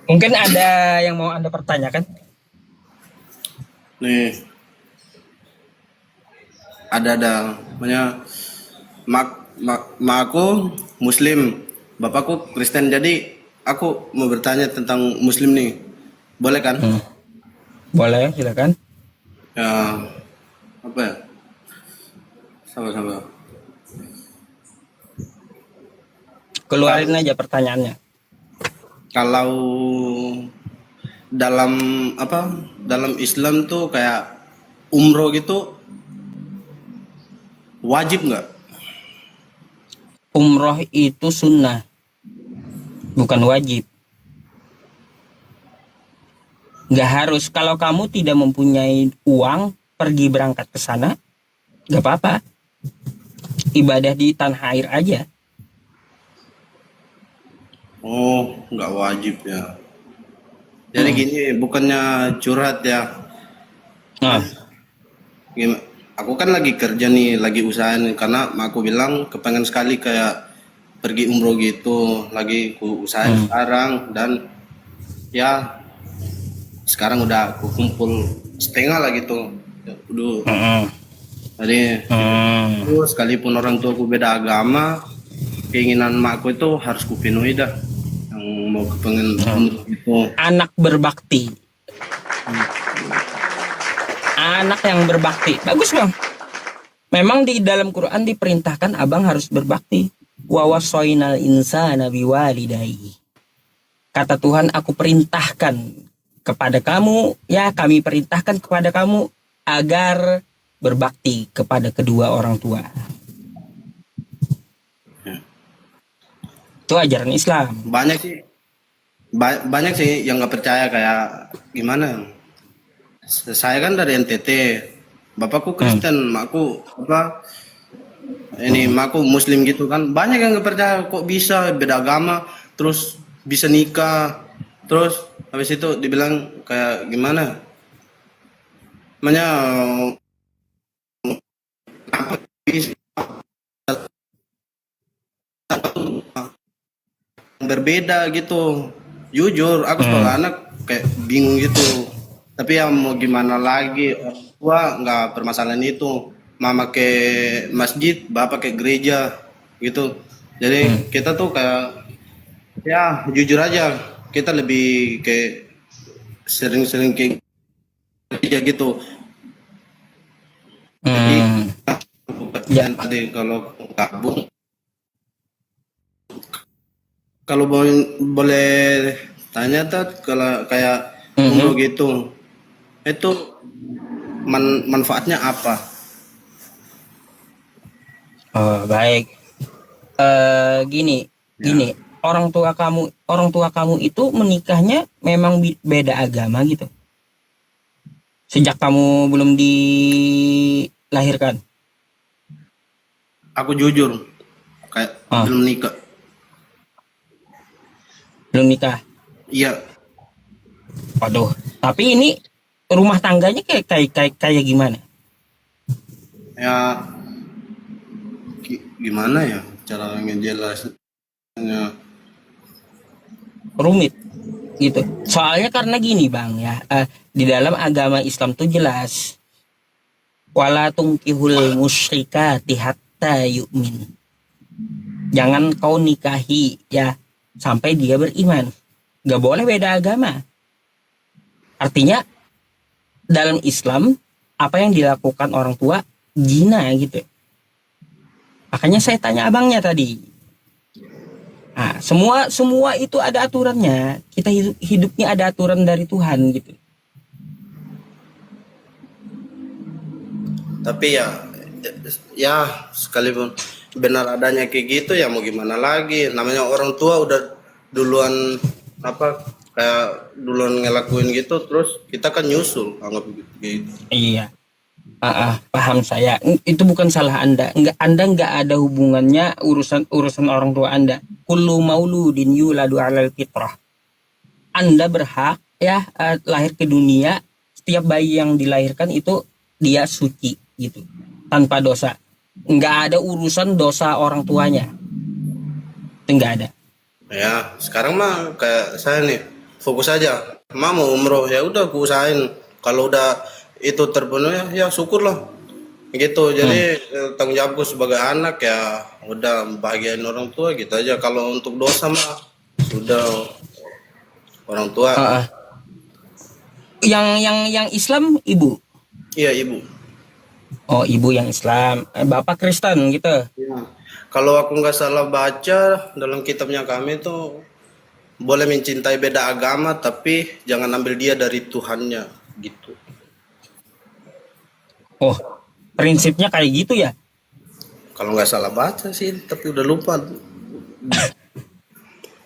Mungkin ada yang mau Anda pertanyakan? Nih, ada namanya mak mak aku Muslim, bapakku Kristen. Jadi aku mau bertanya tentang Muslim nih. Boleh kan? Hmm. Boleh, silakan. Ya, apa ya? Sama-sama. Keluarin Kalau aja pertanyaannya. kalau dalam apa? Dalam Islam tuh kayak umroh gitu wajib nggak? Umroh itu sunnah, bukan wajib. Nggak harus. Kalau kamu tidak mempunyai uang, pergi berangkat ke sana, nggak apa-apa. Ibadah di tanah air aja. Oh, nggak wajib ya. Jadi Mm-mm. gini, bukannya curhat ya. Nah, Mas, gimana? Aku kan lagi kerja nih, lagi usaha nih, karena aku bilang kepengen sekali kayak pergi umroh gitu, lagi ku usahain mm. sekarang dan ya sekarang udah aku kumpul setengah lah gitu. Ya, dulu, Mm-mm. jadi Mm. itu sekalipun orang tuaku beda agama, keinginan makku itu harus kupenuhi dah. Yang mau kepengen Mm. umroh gitu. Anak berbakti, anak yang berbakti, bagus bang. Memang di dalam Quran diperintahkan abang harus berbakti. Wa wasoinal insana biwalidayhi. Kata Tuhan, aku perintahkan kepada kamu, ya kami perintahkan kepada kamu agar berbakti kepada kedua orang tua. Itu ajaran Islam. Banyak sih, banyak sih yang nggak percaya kayak gimana. Saya kan dari NTT, bapakku Hmm. Kristen, makku apa ini Hmm. makku Muslim gitu kan. Banyak yang nggak percaya kok bisa beda agama, terus bisa nikah, terus habis itu dibilang kayak gimana? Namanya bisa berbeda gitu. Jujur, aku sebagai Hmm. anak kayak bingung gitu. Tapi ya mau gimana lagi, orang tua nggak permasalahan itu. Mama ke masjid, bapak ke gereja gitu. Hmm. Jadi kita tuh kayak ya jujur aja kita lebih kayak sering-sering ke gereja gitu. Jadi Hmm. Ya. pertanyaan tadi kalau gabung, kalau boleh tanya tuh kalau kayak umroh Mhm. gitu, itu manfaatnya apa? Oh, baik. Gini, Ya, orang tua kamu itu menikahnya memang beda agama gitu. Sejak kamu belum dilahirkan. aku jujur kayak Ah, belum nikah. belum nikah. Iya, Waduh. Tapi ini rumah tangganya kayak gimana? ya gimana ya cara ngejelasnya? Rumit gitu. Soalnya karena gini bang ya, di dalam agama Islam tuh jelas wala tungkihul musyrikati hatta yu'min. Jangan kau nikahi ya sampai dia beriman. Gak boleh beda agama. Artinya dalam Islam apa yang dilakukan orang tua zina gitu. Makanya saya tanya abangnya tadi. Nah, semua itu ada aturannya. Kita hidupnya ada aturan dari Tuhan gitu. tapi ya ya sekalipun benar adanya kayak gitu ya mau gimana lagi? Namanya orang tua udah duluan apa kayak duluan ngelakuin gitu terus kita kan nyusul anggap gitu. Iya. Paham saya. Itu bukan salah Anda. Anda nggak ada hubungannya urusan orang tua Anda. Kullu mauludin yuladu alal fitrah. Anda berhak ya lahir ke dunia. Setiap bayi yang dilahirkan itu dia suci gitu, tanpa dosa. Nggak ada urusan dosa orang tuanya. Itu nggak ada. Ya, sekarang mah kayak saya nih. fokus aja. Mau umroh ya udah aku usahain. Kalau udah itu terpenuhi ya syukurlah. Gitu. Jadi tanggung jawabku sebagai anak ya udah bahagiain orang tua gitu aja. Kalau untuk dosa mah sudah orang tua. Heeh. Yang Islam ibu. Iya ibu. Oh, ibu yang Islam. Bapak Kristen gitu. Ya. Kalau aku nggak salah baca dalam kitabnya kami tuh boleh mencintai beda agama tapi jangan ambil dia dari Tuhannya gitu. Oh, prinsipnya kayak gitu ya. Kalau nggak salah baca sih, tapi udah lupa.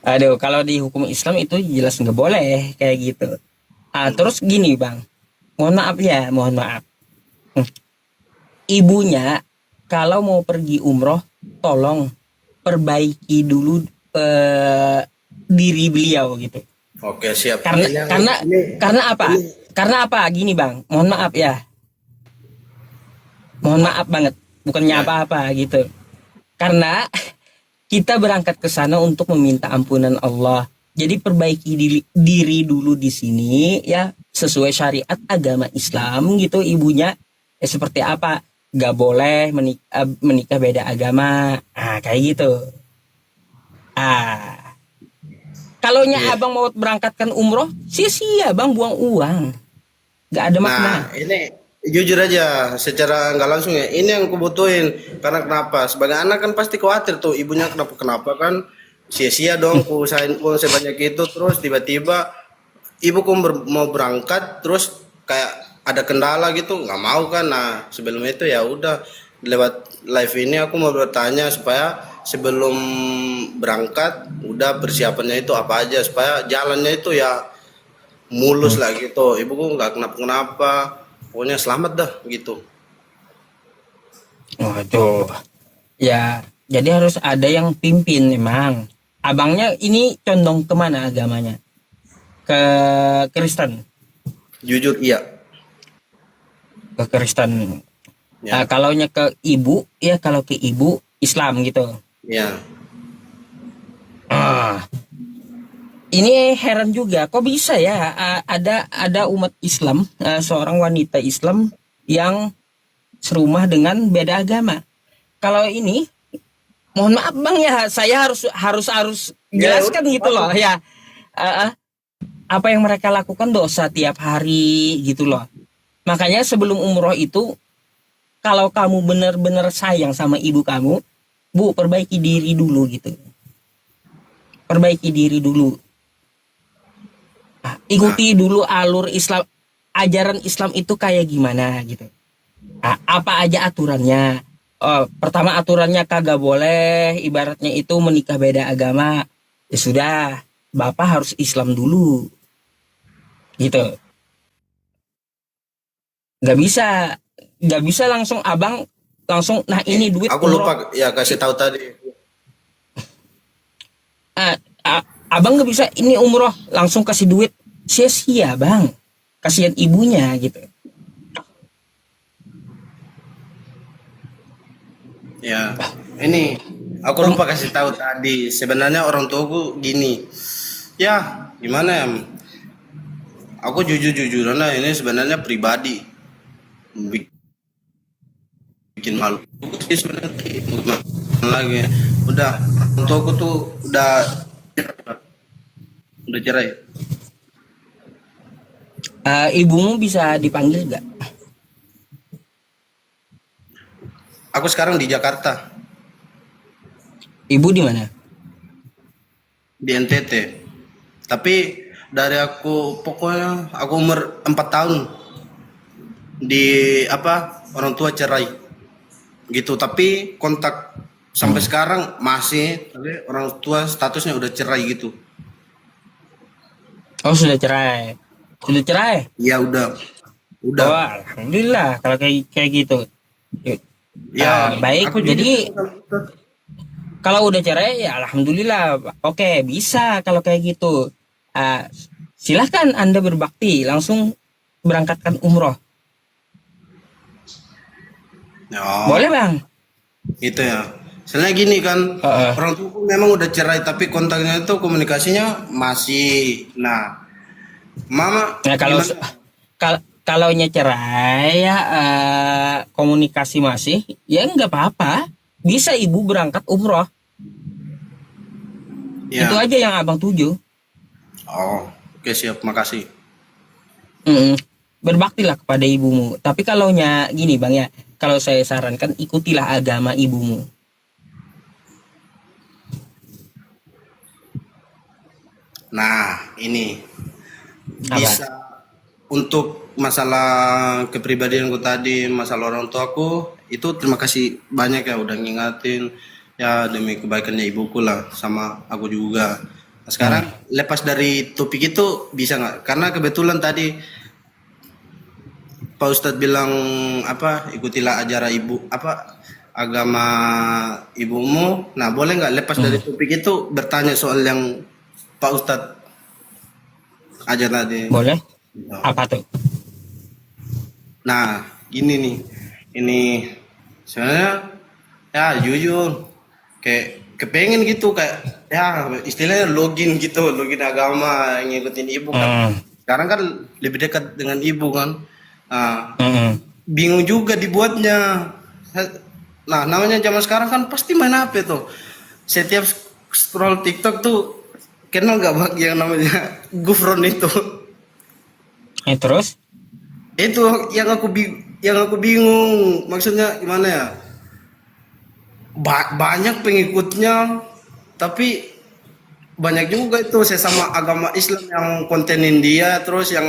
Aduh, kalau di hukum Islam itu jelas nggak boleh kayak gitu. Terus gini bang, mohon maaf ya, mohon maaf. Ibunya kalau mau pergi umroh, tolong perbaiki dulu diri beliau gitu. Oke siap. Karena apa? Karena apa? Gini bang, mohon maaf ya, mohon maaf banget, bukannya apa-apa gitu. Karena kita berangkat ke sana untuk meminta ampunan Allah. Jadi perbaiki diri dulu di sini ya sesuai syariat agama Islam gitu ibunya. Seperti apa? Gak boleh menikah beda agama. Kayak gitu. Kalau abang mau berangkatkan umroh, sia-sia bang buang uang. Gak ada makna. Nah ini jujur aja secara nggak langsung ya ini yang aku butuhin karena kenapa sebagai anak kan pasti khawatir tuh ibunya kenapa kan sia-sia dong ku usahain uang sebanyak itu terus tiba-tiba ibuku mau berangkat terus kayak ada kendala gitu nggak mau kan. Nah sebelum itu ya udah lewat live ini aku mau bertanya supaya sebelum berangkat udah persiapannya itu apa aja supaya jalannya itu ya mulus lah gitu ibuku nggak kenapa-kenapa. Pokoknya selamat dah gitu. Waduh. Ya, jadi harus ada yang pimpin memang. Abangnya ini condong kemana agamanya? Ke Kristen? Jujur iya. Ke Kristen. Ya. Kalaunya ke ibu, ya kalau ke ibu Islam gitu. Ya. Ini heran juga, kok bisa ya ada umat Islam, seorang wanita Islam yang serumah dengan beda agama. Kalau ini, mohon maaf bang ya, saya harus jelaskan gitu loh ya. Apa yang mereka lakukan dosa tiap hari gitu loh. Makanya sebelum umroh itu, kalau kamu benar-benar sayang sama ibu kamu, bu perbaiki diri dulu gitu. Perbaiki diri dulu. Ikuti dulu alur Islam, ajaran Islam itu kayak gimana gitu. Apa aja aturannya? Pertama aturannya kagak boleh, ibaratnya itu menikah beda agama. Ya sudah, bapak harus Islam dulu, gitu. Gak bisa langsung abang langsung. Nah ini duit. Aku lupa ya kasih tahu tadi. Abang gak bisa ini umroh langsung kasih duit. Sia-sia bang, kasihan ibunya gitu. Ya, ini aku lupa kasih tahu tadi. Sebenarnya orang tuaku gini. Ya, gimana ya? Aku jujur-jujuran lah ini sebenarnya pribadi bikin malu. Sebenarnya lagi. Udah, orang tuaku tuh udah cerai. Ibumu bisa dipanggil gak? Aku sekarang di Jakarta. Ibu di mana? Di NTT. Tapi dari aku pokoknya aku umur 4 tahun di orang tua cerai. Gitu, tapi kontak sampai sekarang masih tapi orang tua statusnya udah cerai gitu. Oh sudah cerai. Sudah cerai? Ya udah. Oh, alhamdulillah kalau kayak gitu. Ya, baik. Jadi kalau udah cerai ya alhamdulillah. Oke, bisa kalau kayak gitu. Silahkan Anda berbakti langsung berangkatkan umroh. Boleh bang? Itu ya. Soalnya gini kan, orang tua memang udah cerai tapi kontaknya itu komunikasinya masih. Nah, Mama Nah, kalau gimana? kalaunya cerai ya, komunikasi masih, ya nggak apa-apa. Bisa ibu berangkat umroh. Itu Ya. aja yang abang tuju. Oh, oke siap, makasih. Mm-mm. Berbaktilah kepada ibumu. Tapi kalaunya gini bang ya, kalau saya sarankan ikutilah agama ibumu. Nah, ini Apa? bisa untuk masalah kepribadianku tadi, masalah orang tuaku, itu terima kasih banyak ya udah ngingatin ya demi kebaikannya ibuku lah sama aku juga. Nah, sekarang Hmm. lepas dari topik itu bisa nggak? Karena kebetulan tadi Pak Ustadz bilang apa ikutilah ajaran ibu apa agama ibumu. Nah boleh nggak lepas dari Hmm. topik itu bertanya soal yang Pak Ustadz ajar tadi. Boleh? Apa tuh? Nah gini nih, ini sebenarnya ya jujur kayak kepengen gitu kayak ya istilahnya login gitu, login agama ngikutin ibu kan. Hmm. Sekarang kan lebih dekat dengan ibu kan. Nah, Hmm. bingung juga dibuatnya. Nah, namanya zaman sekarang kan pasti main HP tuh. Setiap scroll TikTok tuh kenal gak bang yang namanya Gufron itu? Terus? Itu yang aku bingung. Maksudnya gimana ya? Banyak pengikutnya, tapi banyak juga itu sesama agama Islam yang kontenin dia, terus yang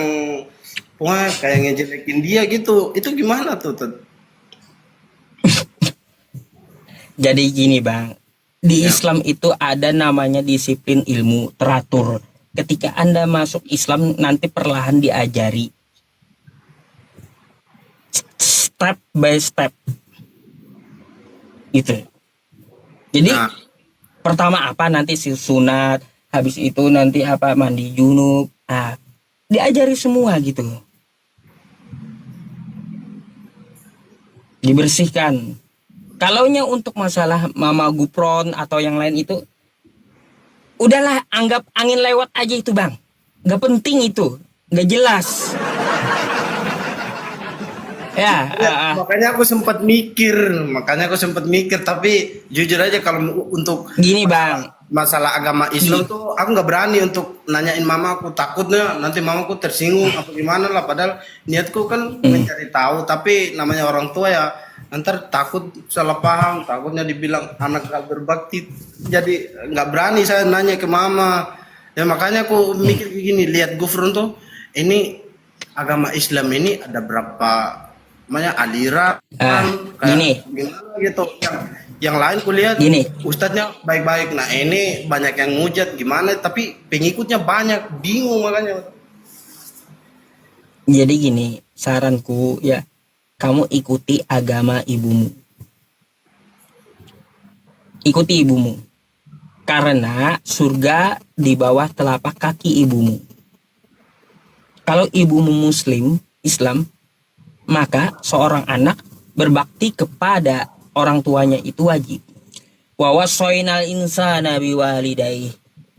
pokoknya kayak ngejelekin dia gitu. Itu gimana tuh? Tud? Jadi gini bang, di Ya. Islam itu ada namanya disiplin ilmu teratur. Ketika Anda masuk Islam nanti perlahan diajari step by step gitu. Jadi Nah, pertama apa nanti sunat, habis itu nanti apa mandi junub. Nah, diajari semua gitu. Dibersihkan. Kalaunya untuk masalah mama gupron atau yang lain itu udahlah anggap angin lewat aja itu bang, nggak penting itu, nggak jelas ya. ya, makanya aku sempat mikir, tapi jujur aja kalau untuk Gini bang, masalah agama Islam gini. tuh aku nggak berani untuk nanyain mama aku, takutnya nanti mamaku tersinggung apa gimana lah, padahal niatku kan Hmm. mencari tahu, tapi namanya orang tua ya ntar takut salah paham, takutnya dibilang anak gak berbakti, jadi nggak berani saya nanya ke mama. Ya makanya aku mikir kayak gini, lihat Gufron tuh ini agama Islam ini ada berapa namanya aliran Ah, kayak gini, gimana gitu, yang lain kulihat gini. ustadznya baik-baik, nah ini banyak yang ngujat gimana tapi pengikutnya banyak, bingung makanya. Jadi gini, saranku ya, kamu ikuti agama ibumu, ikuti ibumu, karena surga di bawah telapak kaki ibumu. Kalau ibumu Muslim, Islam, maka seorang anak berbakti kepada orang tuanya itu wajib. Wa wasoinal insana biwalidayhi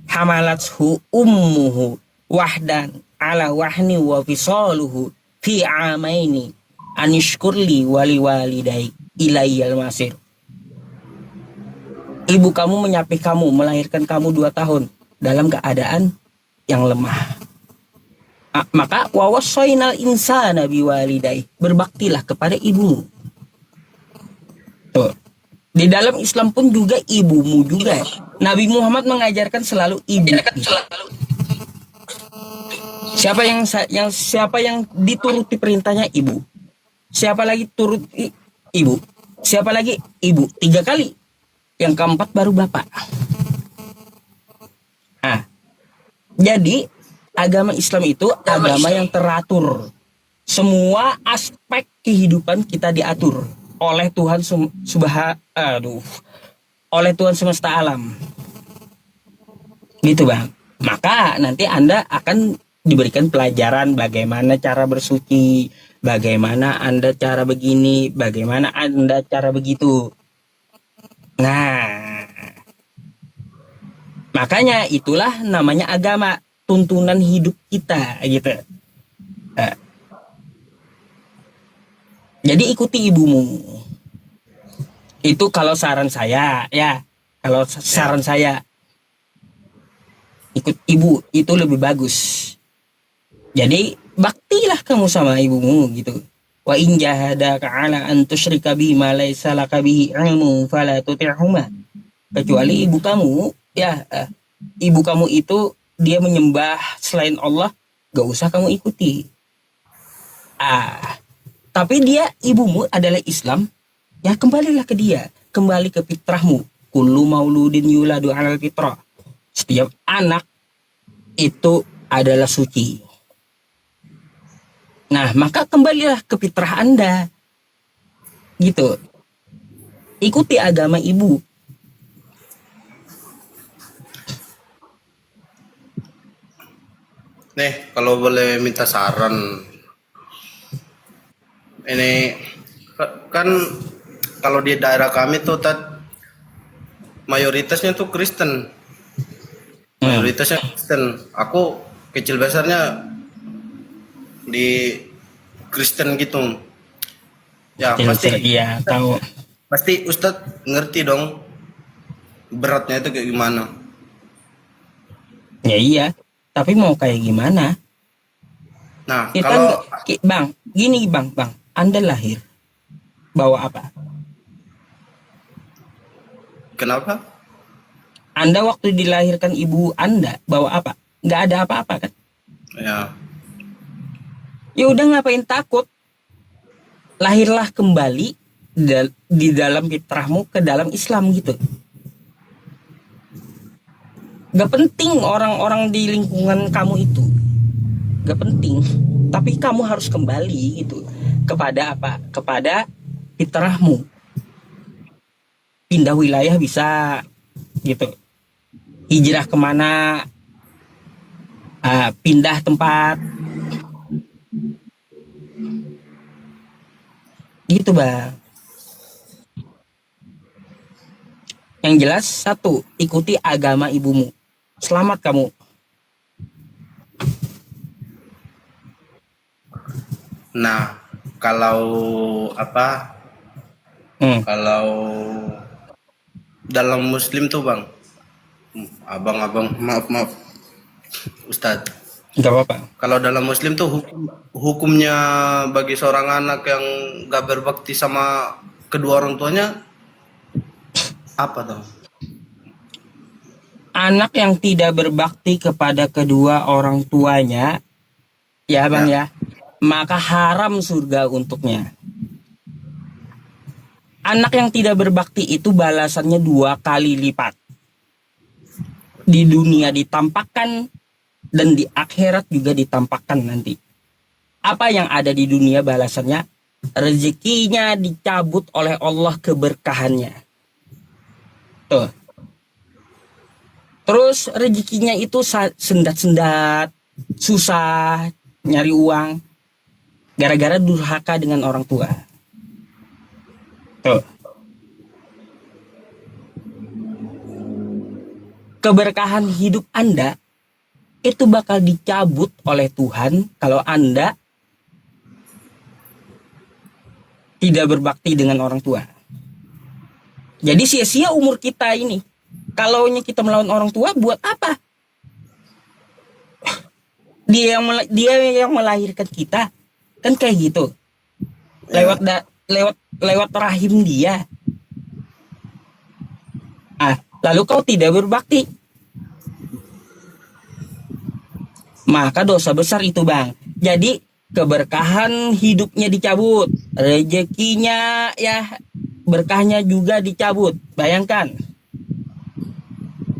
hamalathu ummuhu wahdan ala wahni wa fisaluhu fi amaini anishkurli wali walidayhi ilayyal masir. Ibu kamu menyapih kamu, melahirkan kamu 2 tahun dalam keadaan yang lemah. Maka wawasoinal insana biwalidayhi, berbaktilah kepada ibumu. Tuh. Di dalam Islam pun juga ibumu juga. Nabi Muhammad mengajarkan selalu ibu. Siapa yang dituruti perintahnya ibu. Siapa lagi turut ibu. Siapa lagi ibu. 3 kali. Yang keempat baru bapak. Nah, jadi agama Islam itu agama yang teratur. Semua aspek kehidupan kita diatur oleh Tuhan oleh Tuhan semesta alam. Gitu bang. Maka nanti Anda akan diberikan pelajaran bagaimana cara bersuci, bagaimana Anda cara begini, bagaimana Anda cara begitu. Nah, makanya itulah namanya agama. tuntunan hidup kita gitu. Eh, jadi ikuti ibumu. Itu kalau saran saya ya. Kalau Ya. saran saya ikut ibu itu lebih bagus. Jadi baktilah kamu sama ibumu gitu. Wa in jahadaka ala an tusyrika bi ma laysa laka bihi ilmu fala tuti'huma. Kecuali ibu kamu ya ibu kamu itu dia menyembah selain Allah, gak usah kamu ikuti. Tapi dia ibumu adalah Islam, ya kembalilah ke dia, kembali ke fitrahmu. Kullu mauludin yuladu alal fitrah. Setiap anak itu adalah suci. Nah, maka kembalilah ke fitrah Anda. Gitu. Ikuti agama ibu. Nih, kalau boleh minta saran, ini kan kalau di daerah kami tuh mayoritasnya tuh Kristen, Hmm. mayoritasnya Kristen. Aku kecil besarnya di Kristen gitu. Ya Iya, tahu. pasti Ustadz ngerti dong beratnya itu kayak gimana. Ya iya. Tapi mau kayak gimana? Nah, Kita kalau nggak, bang, gini bang, Anda lahir bawa apa? kenapa? Anda waktu dilahirkan ibu Anda bawa apa? Nggak ada apa-apa kan? Ya, Ya udah ngapain takut? Lahirlah kembali di dalam fitrahmu ke dalam Islam gitu. Gak penting orang-orang di lingkungan kamu itu, gak penting. Tapi kamu harus kembali gitu kepada apa? Kepada fitrahmu. Pindah wilayah bisa gitu. Hijrah kemana? Pindah tempat. Gitu bang. Yang jelas satu, ikuti agama ibumu. Selamat kamu. nah kalau apa? Hmm, Kalau dalam Muslim tuh bang, abang-abang, maaf Ustadz. gak apa-apa. Kalau dalam Muslim tuh hukumnya bagi seorang anak yang gak berbakti sama kedua orang tuanya apa tuh? Anak yang tidak berbakti kepada kedua orang tuanya, ya bang Ya, ya, maka haram surga untuknya. Anak yang tidak berbakti itu balasannya 2 kali lipat. Di dunia ditampakkan dan di akhirat juga ditampakkan nanti. Apa yang ada di dunia balasannya? Rezekinya dicabut oleh Allah keberkahannya. Tuh. Terus rezekinya itu sendat-sendat, susah nyari uang gara-gara durhaka dengan orang tua. Tuh. Keberkahan hidup Anda itu bakal dicabut oleh Tuhan kalau Anda tidak berbakti dengan orang tua. Jadi sia-sia umur kita ini. Kalau kita melawan orang tua buat apa? Dia yang melahirkan kita. Kan kayak gitu. ya. Lewat rahim dia. Lalu kau tidak berbakti. Maka dosa besar itu, Bang. Jadi keberkahan hidupnya dicabut, rezekinya ya berkahnya juga dicabut. Bayangkan.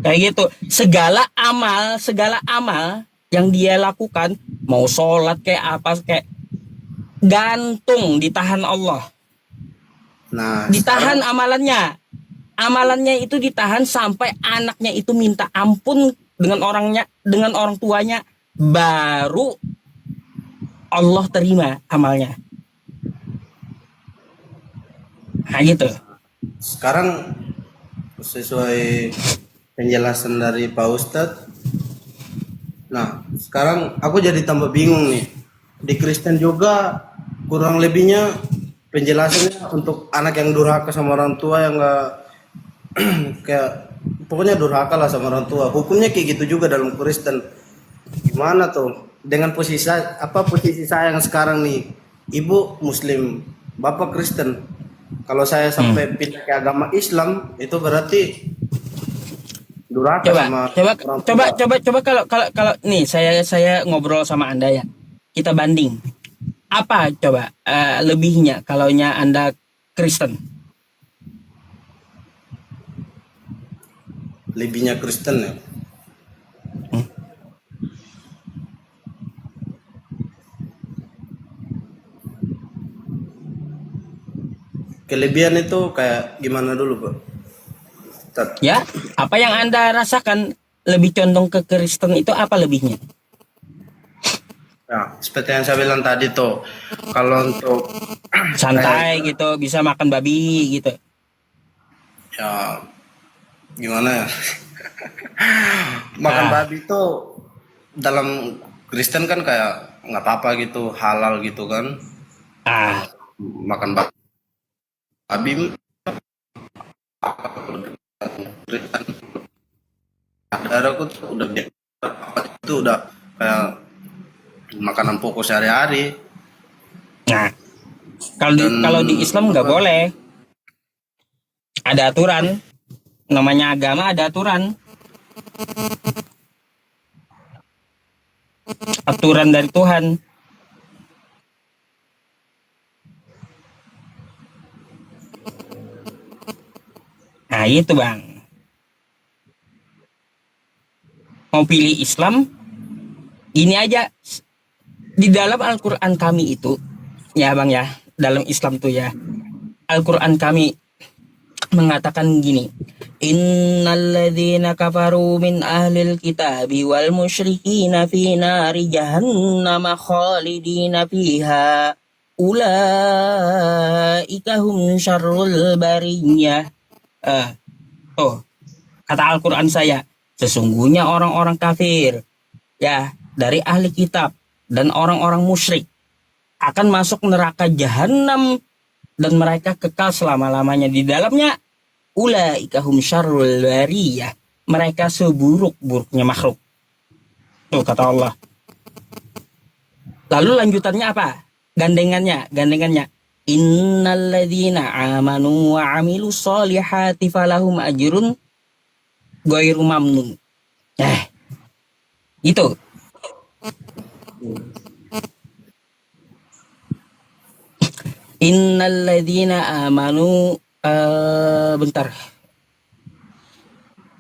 Kayak gitu. Segala amal yang dia lakukan, mau sholat kayak apa kayak gantung ditahan Allah. Nah, Ditahan sekarang amalannya. Amalannya itu ditahan sampai anaknya itu minta ampun dengan orang tuanya, baru Allah terima amalnya. Nah gitu. sekarang sesuai penjelasan dari Pak Ustadz, Nah, sekarang aku jadi tambah bingung nih. Di Kristen juga kurang lebihnya penjelasannya untuk anak yang durhaka sama orang tua yang enggak kayak pokoknya durhaka lah sama orang tua. Hukumnya kayak gitu juga dalam Kristen. Gimana tuh? Dengan posisi saya yang sekarang nih, ibu Muslim, bapak Kristen. Kalau saya Hmm. sampai pindah ke agama Islam, itu berarti durhaka Coba, sama coba, orang coba, tua. coba kalau kalau kalau nih saya ngobrol sama Anda ya. Kita banding. Apa coba lebihnya kalaunya Anda Kristen? Lebihnya Kristen ya. Hmm. Kelebihan itu kayak gimana dulu, Pak? Tat. Ya, apa yang Anda rasakan lebih condong ke Kristen itu apa lebihnya? Nah, seperti yang saya bilang tadi tuh, kalau untuk kayak Santai gitu, bisa makan babi gitu. ya gimana ya? Makan Ah, babi itu dalam Kristen kan kayak nggak apa-apa gitu, halal gitu kan. ah, Makan babi darahku tuh udah itu udah kayak makanan pokok sehari-hari nah, kalau di dan Islam nggak apa boleh. Ada aturan. Namanya agama ada aturan. Aturan dari Tuhan. Nah, itu Bang. Mau pilih Islam, gini aja. Di dalam Al-Quran kami itu, ya Bang ya, dalam Islam tuh ya, Al-Quran kami mengatakan gini, Innalladzina kafaru min ahlil kitabi wal musyrikina fi nari jahannama khalidina fiha ulaika hum syarrul bariyah. Tuh, kata Al-Quran saya, sesungguhnya orang-orang kafir, ya, dari ahli kitab dan orang-orang musyrik akan masuk neraka jahanam dan mereka kekal selama-lamanya di dalamnya. Ulaika hum syarrul bariyah. Mereka seburuk-buruknya makhluk. Tuh kata Allah. Lalu lanjutannya apa? Gandengannya. Innalladzina amanu wa amilus solihati falahum ajrun ghairu mamnun. Itu. Innalladzina amanu bentar.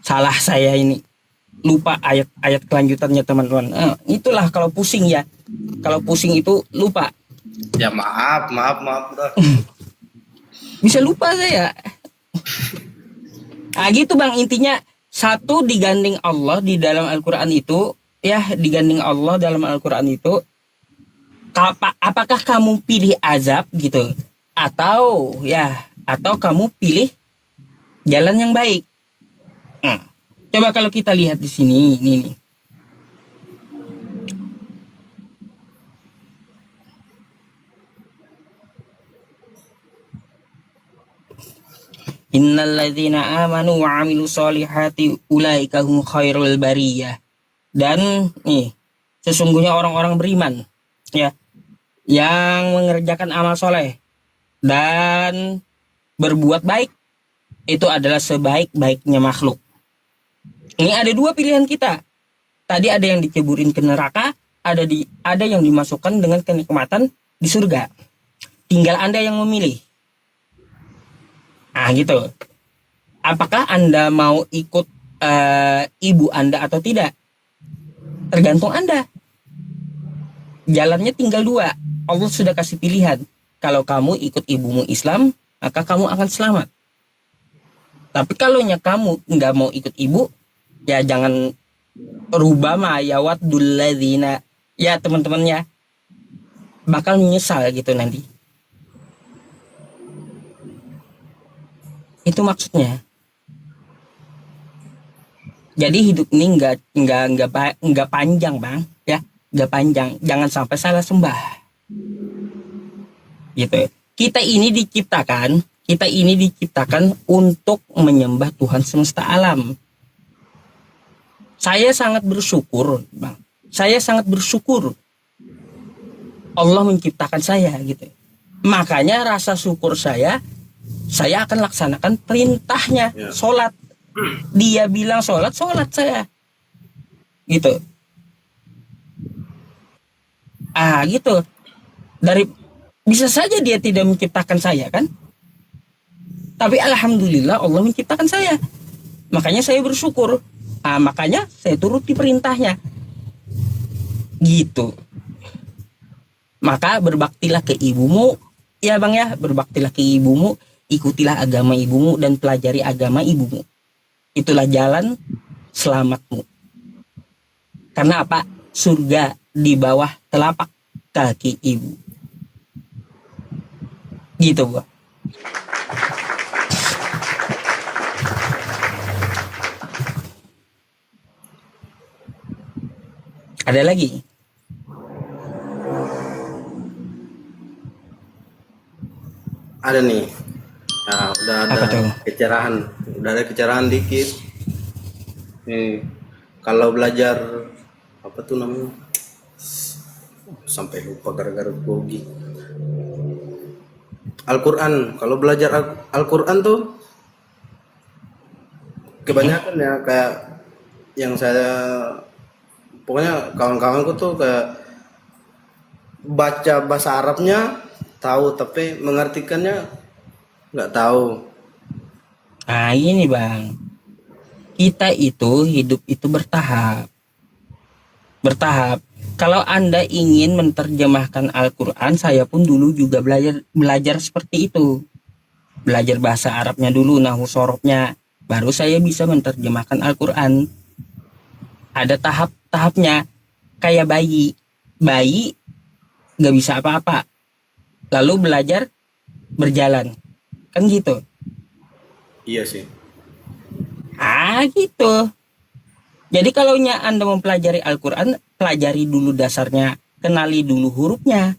Salah saya ini. Lupa ayat-ayat kelanjutannya teman-teman. Itulah kalau pusing ya. Kalau pusing itu lupa. ya maaf dah. Bisa lupa saya. Nah gitu Bang, intinya satu digandeng Allah di dalam Al-Quran itu. Ya, digandeng Allah dalam Al-Quran itu. Apakah kamu pilih azab gitu? Atau kamu pilih jalan yang baik? Nah, coba kalau kita lihat di sini, ini nih. Innalladzina amanu wa amilu solihati ulaika hum khairul bariyah. Dan nih, sesungguhnya orang-orang beriman ya yang mengerjakan amal soleh dan berbuat baik itu adalah sebaik-baiknya makhluk. Ini ada dua pilihan kita. Tadi ada yang diceburin ke neraka, ada yang dimasukkan dengan kenikmatan di surga. Tinggal Anda yang memilih. Nah, gitu. Apakah Anda mau ikut ibu Anda atau tidak? Tergantung Anda. Jalannya tinggal dua. Allah sudah kasih pilihan. Kalau kamu ikut ibumu Islam, maka kamu akan selamat. Tapi kalau kamu nggak mau ikut ibu, ya jangan rubah mayawat duladzina. Ya teman-temannya bakal menyesal gitu nanti. Itu maksudnya. Jadi hidup ini nggak panjang bang, ya, nggak panjang. Jangan sampai salah sembah, gitu. Kita ini diciptakan untuk menyembah Tuhan semesta alam. Saya sangat bersyukur, bang. Saya sangat bersyukur Allah menciptakan saya, gitu. Makanya rasa syukur saya akan laksanakan perintahnya, Ya. sholat. Dia bilang sholat saya, gitu. Gitu. Bisa saja dia tidak menciptakan saya kan, tapi alhamdulillah Allah menciptakan saya. Makanya saya bersyukur. Makanya saya turuti perintahnya, gitu. Maka berbaktilah ke ibumu, ya bang ya, berbaktilah ke ibumu, ikutilah agama ibumu dan pelajari agama ibumu. Itulah jalan selamatmu. Karena apa? Surga di bawah telapak kaki ibu. Gitu, Bu. Ada lagi? Ada nih. Nah, udah ada Apa tuh? kecerahan. Udah ada kecerahan dikit. Nih, kalau belajar apa tuh namanya? Sampai lupa gara-gara grogi. Al-Quran. Kalau belajar Al-Quran tuh kebanyakan ya kayak yang saya pokoknya kawan-kawanku tuh kayak baca bahasa Arabnya tahu tapi mengartikannya nggak tahu. Ini bang, kita itu hidup itu bertahap. Kalau Anda ingin menerjemahkan Al-Quran, saya pun dulu juga belajar seperti itu. Belajar bahasa Arabnya dulu, nahwu sorofnya, baru saya bisa menerjemahkan Al-Quran. Ada tahap-tahapnya, kayak bayi nggak bisa apa-apa, lalu belajar berjalan, kan gitu. Iya sih. Gitu. Jadi kalau Anda mempelajari Al-Quran, pelajari dulu dasarnya, kenali dulu hurufnya.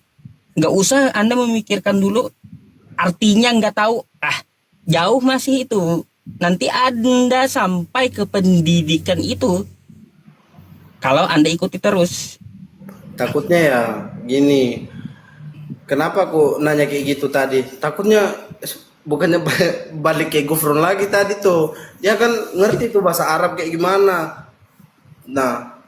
Nggak usah Anda memikirkan dulu artinya, nggak tahu. Jauh masih itu. Nanti Anda sampai ke pendidikan itu kalau Anda ikuti terus. Takutnya ya gini. Kenapa aku nanya kayak gitu tadi? Takutnya bukannya balik ke Gufron lagi tadi tuh. Dia kan ngerti tuh bahasa Arab kayak gimana. Nah,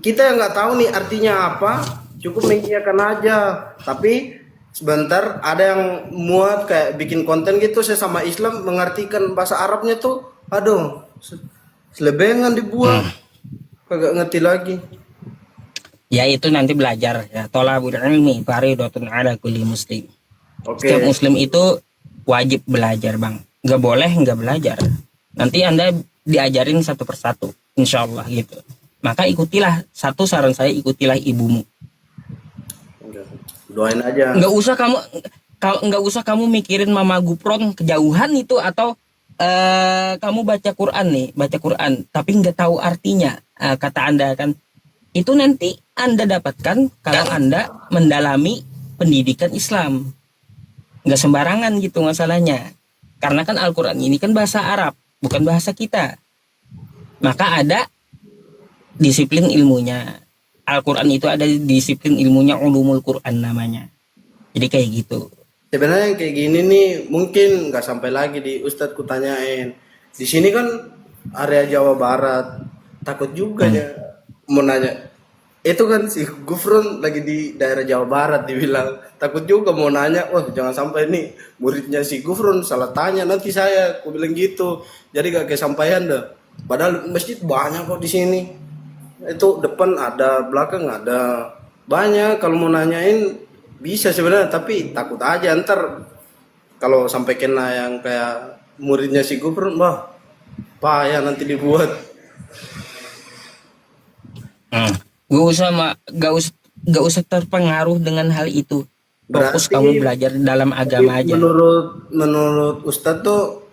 kita yang nggak tahu nih artinya apa, cukup mengiyakan aja. Tapi sebentar ada yang muat kayak bikin konten gitu, saya sama Islam mengartikan bahasa Arabnya tuh, aduh, selebengan dibuat, kagak ngerti lagi. Ya itu nanti belajar ya. Thalabul ilmi faridatun ala kulli muslim. Oke. Setiap muslim itu wajib belajar bang. Nggak boleh nggak belajar. Nanti Anda diajarin satu persatu, insya Allah gitu. Maka ikutilah, satu saran saya, ikutilah ibumu. Doain aja. Nggak usah kamu mikirin mama gupron kejauhan itu, atau kamu baca Quran tapi nggak tahu artinya. Kata Anda kan, itu nanti Anda dapatkan kalau Anda mendalami pendidikan Islam. Nggak sembarangan gitu masalahnya. Karena kan Al-Quran ini kan bahasa Arab, bukan bahasa kita. Maka ada disiplin ilmunya. Al-Quran itu ada disiplin ilmunya, ulumul Quran namanya. Jadi kayak gitu. Sebenarnya yang kayak gini nih mungkin nggak sampai lagi di Ustadz ku tanyain. Di sini kan area Jawa Barat, takut juga ya mau nanya. Itu kan si Gufron lagi di daerah Jawa Barat, dibilang takut juga mau nanya. Wah, jangan sampai nih muridnya si Gufron salah tanya nanti saya. Aku bilang gitu. Jadi gak kesampaian dah. Padahal masjid banyak kok di sini. Itu depan ada, belakang ada. Banyak kalau mau nanyain bisa sebenarnya, tapi takut aja ntar kalau sampai kena yang kayak muridnya si Gufron, wah payah nanti dibuat. Gak usah terpengaruh dengan hal itu. Fokus Berarti kamu belajar dalam agama aja. Menurut Ustadz tuh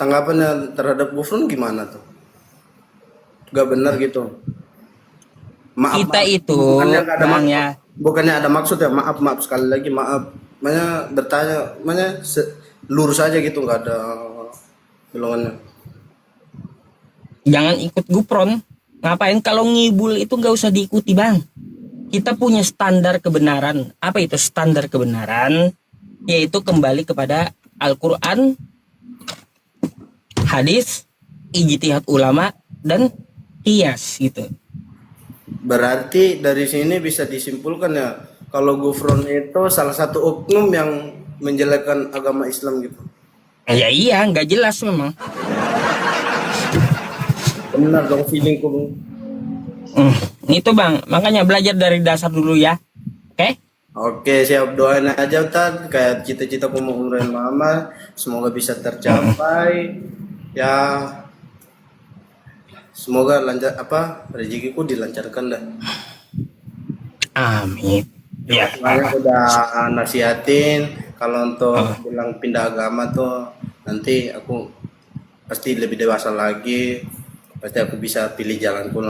tanggapannya terhadap Gufron gimana tuh? gak benar gitu. Maaf, Kita maaf. itu Bukannya nggak ada bang maksud, ya, bukannya ada maksud ya, maaf, maaf sekali lagi, maaf. Makanya bertanya, makanya lurus aja gitu, nggak ada golongannya. jangan ikut gupron. Ngapain kalau ngibul itu nggak usah diikuti bang. Kita punya standar kebenaran. Apa itu standar kebenaran? Yaitu kembali kepada Al-Quran, hadis, ijtihad ulama, dan qiyas gitu. Berarti dari sini bisa disimpulkan ya, kalau gufron itu salah satu oknum yang menjelekkan agama Islam gitu. Ya iya, nggak jelas memang. Benar dong feelingku. Bang. Itu bang, makanya belajar dari dasar dulu ya. Oke? Oke, siap, doain aja Ustaz, kayak cita-cita mau umrohin mama, semoga bisa tercapai. Ya, semoga lancar apa rezekiku dilancarkan dah. Amin. Ya. Semuanya udah nasihatin kalau untuk bilang pindah agama tuh nanti aku pasti lebih dewasa lagi, pasti aku bisa pilih jalanku